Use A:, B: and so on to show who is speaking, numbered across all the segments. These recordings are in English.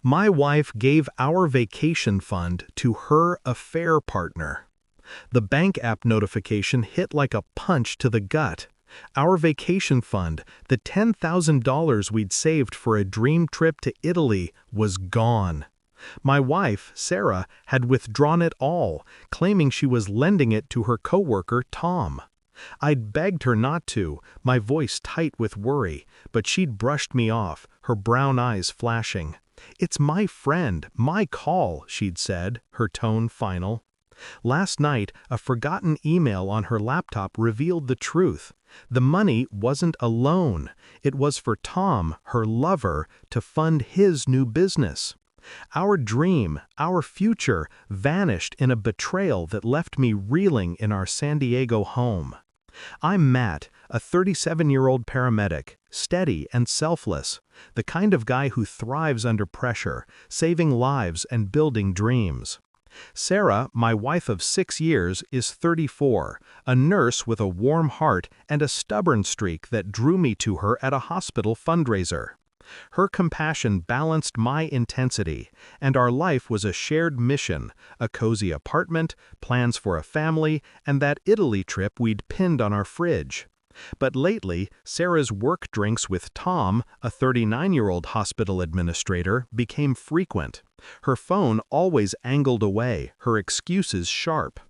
A: My wife gave our vacation fund to her affair partner. The bank app notification hit like a punch to the gut. Our vacation fund, the $10,000 we'd saved for a dream trip to Italy, was gone. My wife, Sarah, had withdrawn it all, claiming she was lending it to her coworker, Tom. I'd begged her not to, my voice tight with worry, but she'd brushed me off, her brown eyes flashing. "It's my friend, my call," she'd said, her tone final. Last night, a forgotten email on her laptop revealed the truth. The money wasn't a loan. It was for Tom, her lover, to fund his new business. Our dream, our future, vanished in a betrayal that left me reeling in our San Diego home. I'm Matt, a 37-year-old paramedic, steady and selfless, the kind of guy who thrives under pressure, saving lives and building dreams. Sarah, my wife of 6 years, is 34, a nurse with a warm heart and a stubborn streak that drew me to her at a hospital fundraiser. Her compassion balanced my intensity, and our life was a shared mission, a cozy apartment, plans for a family, and that Italy trip we'd pinned on our fridge. But lately, Sarah's work drinks with Tom, a 39-year-old hospital administrator, became frequent. Her phone always angled away, her excuses sharp.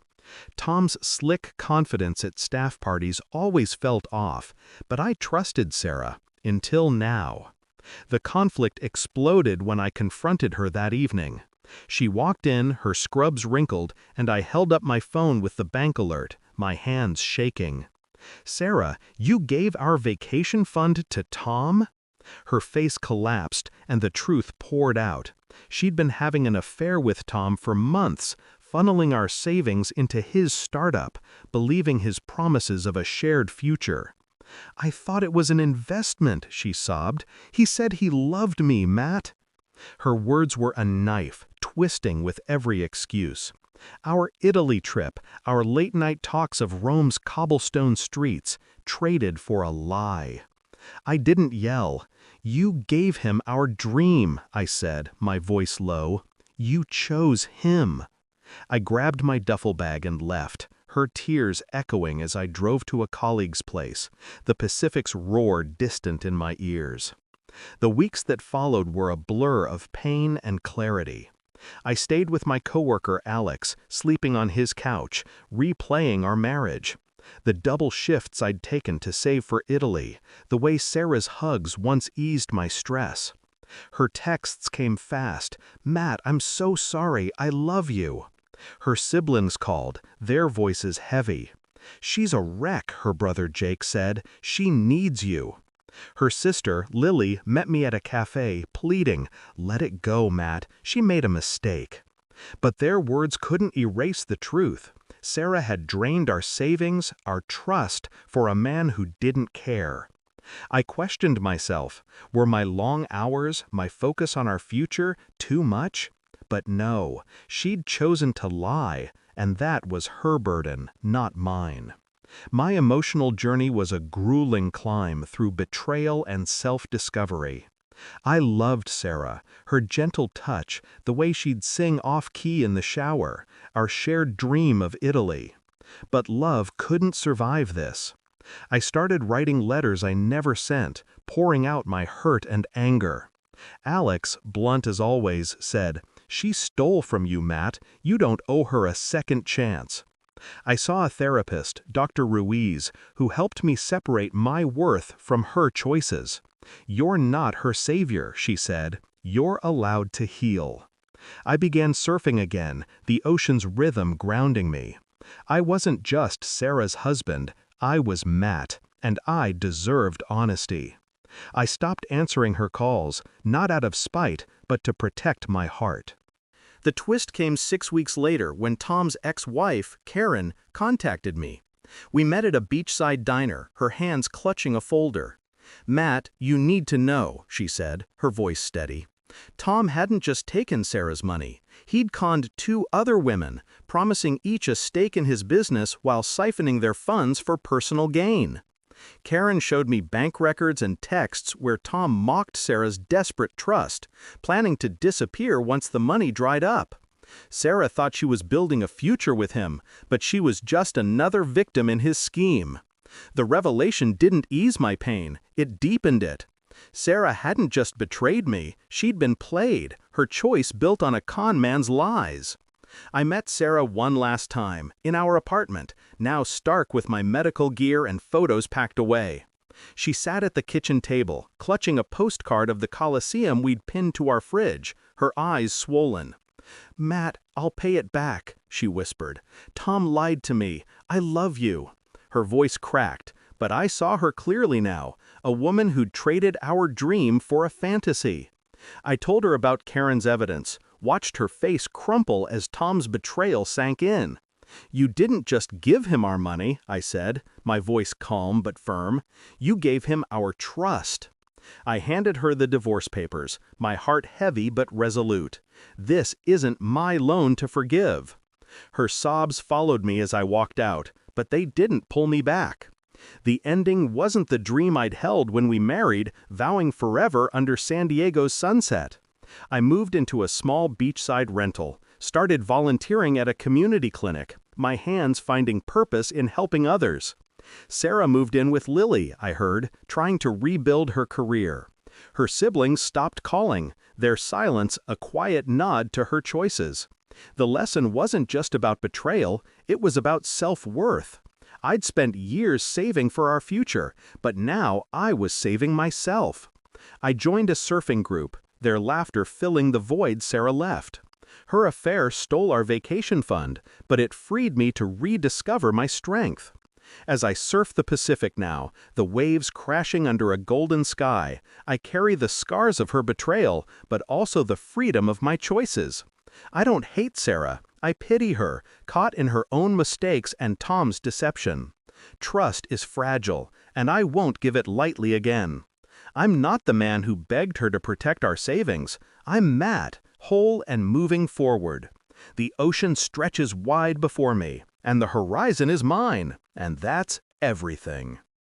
A: Tom's slick confidence at staff parties always felt off, but I trusted Sarah, until now. The conflict exploded when I confronted her that evening. She walked in, her scrubs wrinkled, and I held up my phone with the bank alert, my hands shaking. "Sarah, you gave our vacation fund to Tom?" Her face collapsed, and the truth poured out. She'd been having an affair with Tom for months, funneling our savings into his startup, believing his promises of a shared future. "I thought it was an investment," she sobbed. "He said he loved me, Matt." Her words were a knife, twisting with every excuse. Our Italy trip, our late-night talks of Rome's cobblestone streets, traded for a lie. I didn't yell. "You gave him our dream," I said, my voice low. "You chose him." I grabbed my duffel bag and left, her tears echoing as I drove to a colleague's place, the Pacific's roar distant in my ears. The weeks that followed were a blur of pain and clarity. I stayed with my coworker Alex, sleeping on his couch, replaying our marriage. The double shifts I'd taken to save for Italy, the way Sarah's hugs once eased my stress. Her texts came fast. "Matt, I'm so sorry, I love you." Her siblings called, their voices heavy. "She's a wreck," her brother Jake said. "She needs you." Her sister, Lily, met me at a cafe, pleading, "Let it go, Matt. She made a mistake." But their words couldn't erase the truth. Sarah had drained our savings, our trust, for a man who didn't care. I questioned myself. Were my long hours, my focus on our future, too much? But no, she'd chosen to lie, and that was her burden, not mine. My emotional journey was a grueling climb through betrayal and self-discovery. I loved Sarah, her gentle touch, the way she'd sing off-key in the shower, our shared dream of Italy. But love couldn't survive this. I started writing letters I never sent, pouring out my hurt and anger. Alex, blunt as always, said, "She stole from you, Matt. You don't owe her a second chance." I saw a therapist, Dr. Ruiz, who helped me separate my worth from her choices. "You're not her savior," she said. "You're allowed to heal." I began surfing again, the ocean's rhythm grounding me. I wasn't just Sarah's husband, I was Matt, and I deserved honesty. I stopped answering her calls, not out of spite, but to protect my heart. The twist came 6 weeks later when Tom's ex-wife, Karen, contacted me. We met at a beachside diner, her hands clutching a folder. "Matt, you need to know," she said, her voice steady. "Tom hadn't just taken Sarah's money. He'd conned 2 other women, promising each a stake in his business while siphoning their funds for personal gain." Karen showed me bank records and texts where Tom mocked Sarah's desperate trust, planning to disappear once the money dried up. Sarah thought she was building a future with him, but she was just another victim in his scheme. The revelation didn't ease my pain, it deepened it. Sarah hadn't just betrayed me, she'd been played, her choice built on a con man's lies. I met Sarah one last time, in our apartment, now stark with my medical gear and photos packed away. She sat at the kitchen table, clutching a postcard of the Colosseum we'd pinned to our fridge, her eyes swollen. "Matt, I'll pay it back," she whispered. "Tom lied to me. I love you." Her voice cracked, but I saw her clearly now, a woman who'd traded our dream for a fantasy. I told her about Karen's evidence, watched her face crumple as Tom's betrayal sank in. "You didn't just give him our money," I said, my voice calm but firm. "You gave him our trust." I handed her the divorce papers, my heart heavy but resolute. This isn't my loan to forgive. Her sobs followed me as I walked out, but they didn't pull me back. The ending wasn't the dream I'd held when we married, vowing forever under San Diego's sunset. I moved into a small beachside rental, started volunteering at a community clinic, my hands finding purpose in helping others. Sarah moved in with Lily, I heard, trying to rebuild her career. Her siblings stopped calling, their silence a quiet nod to her choices. The lesson wasn't just about betrayal, it was about self-worth. I'd spent years saving for our future, but now I was saving myself. I joined a surfing group, their laughter filling the void Sarah left. Her affair stole our vacation fund, but it freed me to rediscover my strength. As I surf the Pacific now, the waves crashing under a golden sky, I carry the scars of her betrayal, but also the freedom of my choices. I don't hate Sarah, I pity her, caught in her own mistakes and Tom's deception. Trust is fragile, and I won't give it lightly again. I'm not the man who begged her to protect our savings. I'm Matt, whole and moving forward. The ocean stretches wide before me, and the horizon is mine, and that's everything.